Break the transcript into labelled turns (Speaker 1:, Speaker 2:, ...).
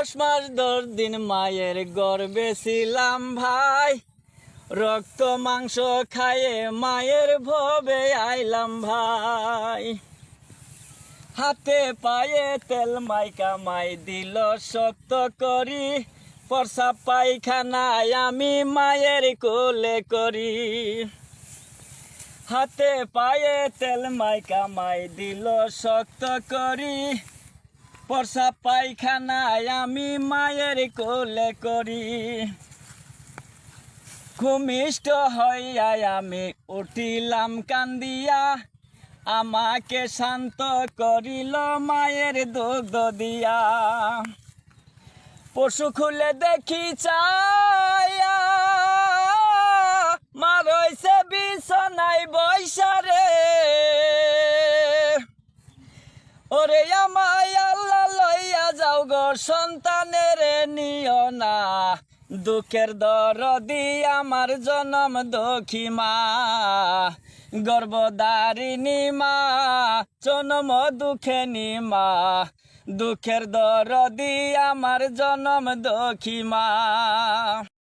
Speaker 1: 10 মাস 10 দিন মায়ের গর্ভে ছিলাম ভাই, রক্ত মাংস খায়ে মায়ের ভবে আইলাম ভাই। হাতে পায়ে তেল মাইকা মাই দিল শক্ত করি, প্রস্রাব পায়খানায় আমি মায়ের কোলে করি। হাতে পায়ে তেল মাইকা মাই দিল শক্ত করি, প্রস্রাব পায়খানায় আমি মায়ের কোলে করি। ভূমিষ্ঠ হইয়া আমি উঠিলাম কান্দিয়া, আমাকে শান্ত করিল মায়ের দুগ্ধ দিয়া। পশু খুলে দেখি চায়া, মা রইছে বিছানায় বইসা রে। ওরে আমায় আল্লাহ লইয়া যাও গো, সন্তানের নিও না। দুঃখের দরদি আমার জনম দুঃখী মা, গর্ভধারিণী মা, জনম দুঃখেনী মা। দুঃখের দরদি আমার জনম দুঃখী মা।